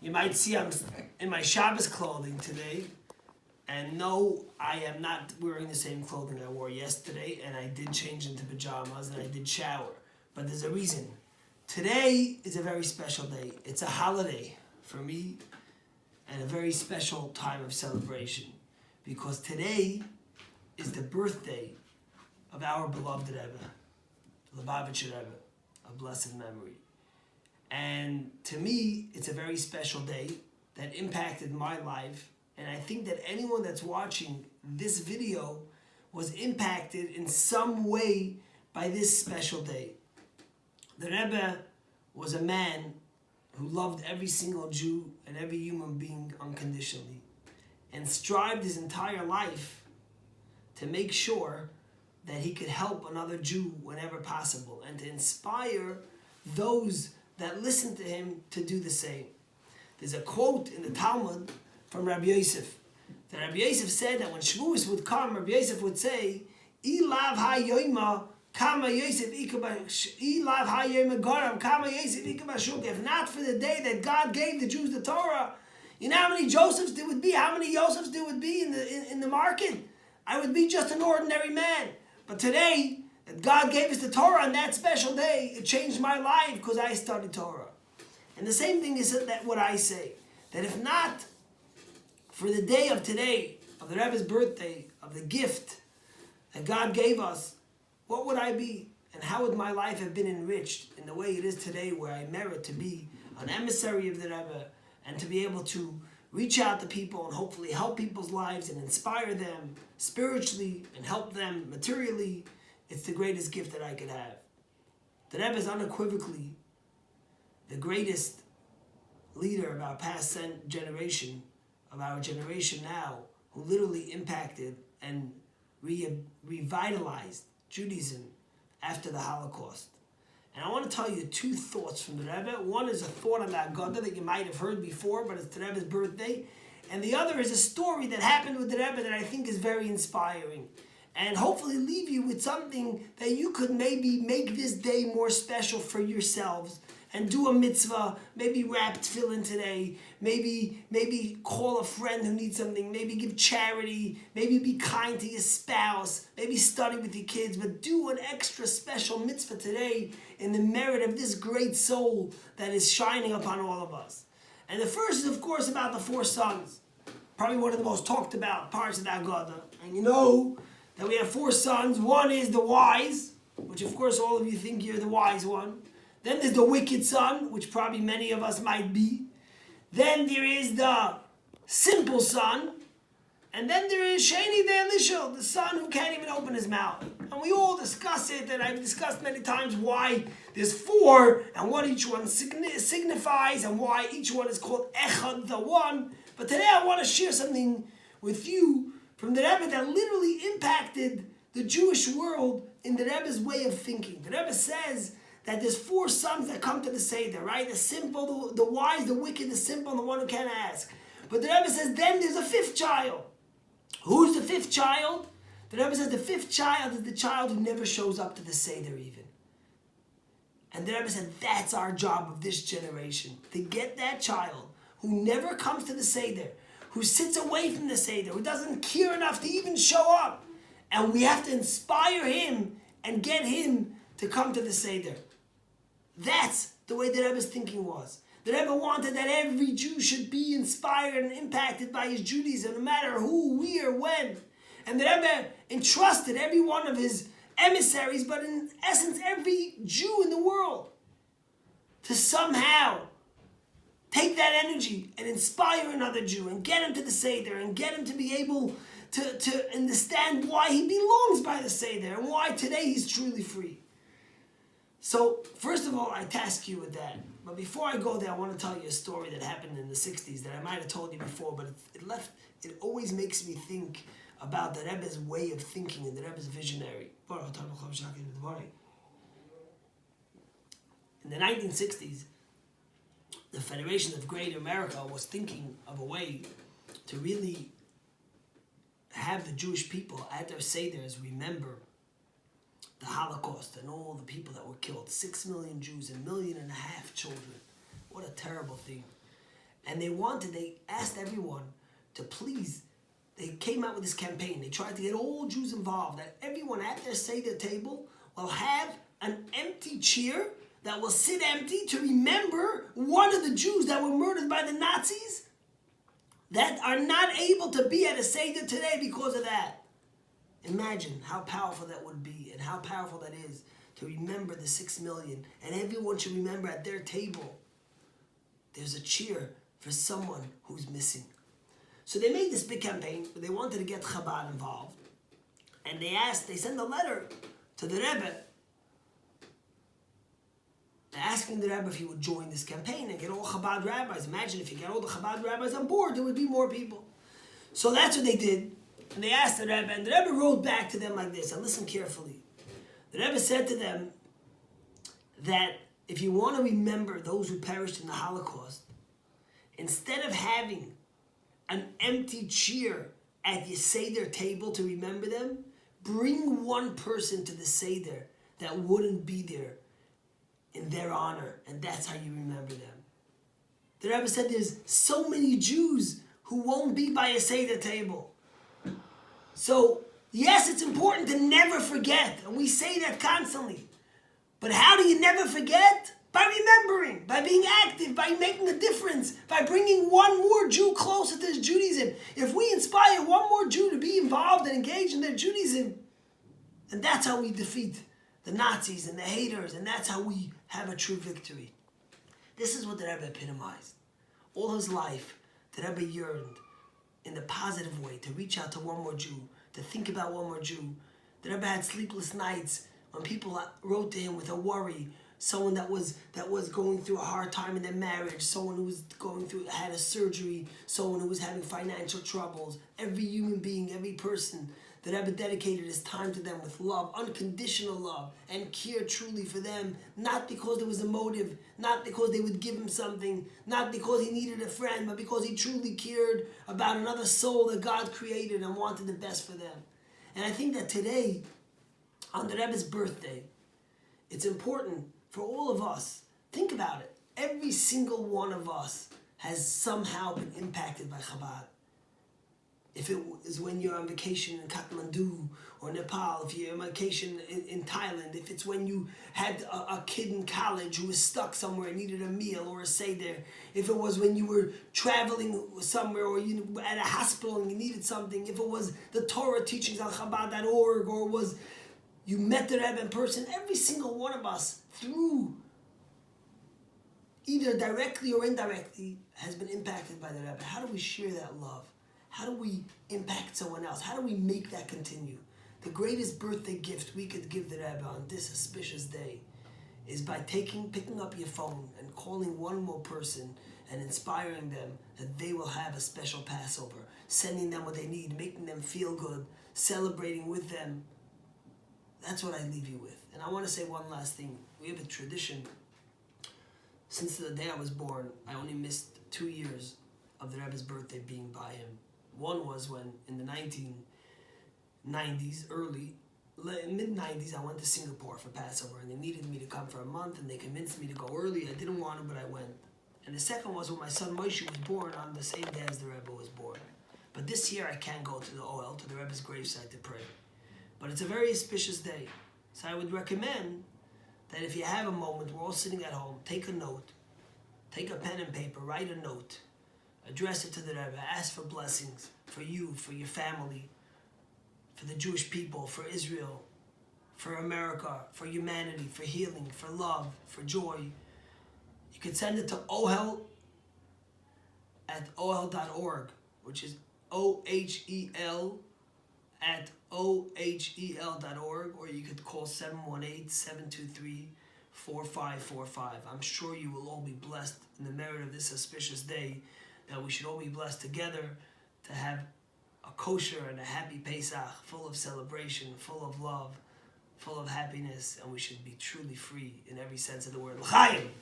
You might see I'm in my Shabbos clothing today. And no, I am not wearing the same clothing I wore yesterday. And I did change into pajamas and I did shower. But there's a reason. Today is a very special day. It's a holiday for me and a very special time of celebration. Because today is the birthday of our beloved Rebbe, Lubavitcher Rebbe, of blessed memory. And to me, it's a very special day that impacted my life. And I think that anyone that's watching this video was impacted in some way by this special day. The Rebbe was a man who loved every single Jew and every human being unconditionally and strived his entire life to make sure that he could help another Jew whenever possible and to inspire those that listen to him to do the same. There's a quote in the Talmud from Rabbi Yosef. That Rabbi Yosef said that when Shavuos would come, Rabbi Yosef would say, Ilav ha-yoyma kama Yosef Ilav ha-yoyma garam kama Yosef ikabashuk. If not for the day that God gave the Jews the Torah, you know how many Josephs there would be? How many Josephs there would be in the market? I would be just an ordinary man. But today, that God gave us the Torah on that special day, it changed my life because I studied Torah. And the same thing is that what I say, that if not for the day of today, of the Rebbe's birthday, of the gift that God gave us, what would I be? And how would my life have been enriched in the way it is today, where I merit to be an emissary of the Rebbe and to be able to reach out to people and hopefully help people's lives and inspire them spiritually and help them materially. It's the greatest gift that I could have. The Rebbe is unequivocally the greatest leader of our past generation, of our generation now, who literally impacted and revitalized Judaism after the Holocaust. And I want to tell you two thoughts from the Rebbe. One is a thought on the Haggadah that you might have heard before, but it's the Rebbe's birthday. And the other is a story that happened with the Rebbe that I think is very inspiring. And hopefully leave you with something that you could maybe make this day more special for yourselves. And do a mitzvah, maybe wrap tefillin today, maybe call a friend who needs something, maybe give charity, maybe be kind to your spouse, maybe study with your kids, but do an extra special mitzvah today in the merit of this great soul that is shining upon all of us. And the first is, of course, about the four sons. Probably one of the most talked about parts of the Haggadah. And you know that we have four sons. One is the wise, which of course all of you think you're the wise one. Then there's the wicked son, which probably many of us might be. Then there is the simple son. And then there is Sheni the Elishel, the son who can't even open his mouth. And we all discuss it, and I've discussed many times why there's four, and what each one signifies, and why each one is called Echad, the one. But today I want to share something with you from the Rebbe that literally impacted the Jewish world in the Rebbe's way of thinking. The Rebbe says that there's four sons that come to the Seder, right? The simple, the wise, the wicked, the simple, and the one who can't ask. But the Rebbe says then there's a fifth child. Who's the fifth child? The Rebbe says the fifth child is the child who never shows up to the Seder even. And the Rebbe said that's our job of this generation, to get that child who never comes to the Seder, who sits away from the Seder, who doesn't care enough to even show up. And we have to inspire him and get him to come to the Seder. That's the way the Rebbe's thinking was. The Rebbe wanted that every Jew should be inspired and impacted by his Judaism, no matter who, where, when. And the Rebbe entrusted every one of his emissaries, but in essence every Jew in the world, to somehow take that energy and inspire another Jew and get him to the Seder and get him to be able to understand why he belongs by the Seder and why today he's truly free. So, first of all, I task you with that. But before I go there, I want to tell you a story that happened in the 60s that I might have told you before, but it always makes me think about the Rebbe's way of thinking and the Rebbe's visionary. In the 1960s, the Federation of Greater America was thinking of a way to really have the Jewish people at their Seders remember the Holocaust and all the people that were killed. 6 million Jews, 1.5 million children. What a terrible thing. And they asked everyone to please, they came out with this campaign. They tried to get all Jews involved, that everyone at their Seder table will have an empty chair that will sit empty to remember one of the Jews that were murdered by the Nazis that are not able to be at a Seder today because of that. Imagine how powerful that would be and how powerful that is to remember the 6 million. And everyone should remember at their table, there's a cheer for someone who's missing. So they made this big campaign. They wanted to get Chabad involved. And they sent a letter to the Rebbe asking the Rebbe if he would join this campaign and get all Chabad rabbis. Imagine if you get all the Chabad rabbis on board, there would be more people. So that's what they did. And they asked the Rebbe, and the Rebbe wrote back to them like this, and listen carefully. The Rebbe said to them that if you want to remember those who perished in the Holocaust, instead of having an empty chair at your Seder table to remember them, bring one person to the Seder that wouldn't be there in their honor, and that's how you remember them. The Rebbe said there's so many Jews who won't be by a Seder table. So, yes, it's important to never forget, and we say that constantly. But how do you never forget? By remembering, by being active, by making a difference, by bringing one more Jew closer to his Judaism. If we inspire one more Jew to be involved and engaged in their Judaism, and that's how we defeat the Nazis and the haters, and that's how we have a true victory. This is what the Rebbe epitomized. All his life, the Rebbe yearned in the positive way to reach out to one more Jew, to think about one more Jew. The Rebbe had sleepless nights when people wrote to him with a worry, someone that was going through a hard time in their marriage, someone who was had a surgery, someone who was having financial troubles. Every human being, every person, the Rebbe dedicated his time to them with love, unconditional love, and care truly for them, not because there was a motive, not because they would give him something, not because he needed a friend, but because he truly cared about another soul that God created and wanted the best for them. And I think that today, on the Rebbe's birthday, it's important for all of us. Think about it. Every single one of us has somehow been impacted by Chabad. If it is when you're on vacation in Kathmandu or Nepal, if you're on vacation in Thailand, if it's when you had a kid in college who was stuck somewhere and needed a meal or a seder, if it was when you were traveling somewhere or you were at a hospital and you needed something, if it was the Torah teachings on Chabad.org, or was you met the Rebbe in person, every single one of us, through either directly or indirectly, has been impacted by the Rebbe. How do we share that love? How do we impact someone else? How do we make that continue? The greatest birthday gift we could give the Rebbe on this auspicious day is by picking up your phone and calling one more person and inspiring them that they will have a special Passover, sending them what they need, making them feel good, celebrating with them. That's what I leave you with. And I want to say one last thing. We have a tradition. Since the day I was born, I only missed 2 years of the Rebbe's birthday being by him. One was when, in the 1990s, mid-90s, I went to Singapore for Passover, and they needed me to come for a month, and they convinced me to go early. I didn't want to, but I went. And the second was when my son Moshe was born on the same day as the Rebbe was born. But this year I can't go to the OL, to the Rebbe's gravesite to pray. But it's a very auspicious day. So I would recommend that if you have a moment, we're all sitting at home, take a note, take a pen and paper, write a note, address it to the Rebbe, ask for blessings for you, for your family, for the Jewish people, for Israel, for America, for humanity, for healing, for love, for joy. You can send it to ohel@ohel.org, which is ohel@ohel.org, or you could call 718-723-4545. I'm sure you will all be blessed in the merit of this auspicious day, that we should all be blessed together to have a kosher and a happy Pesach, full of celebration, full of love, full of happiness, and we should be truly free in every sense of the word. L'chaim!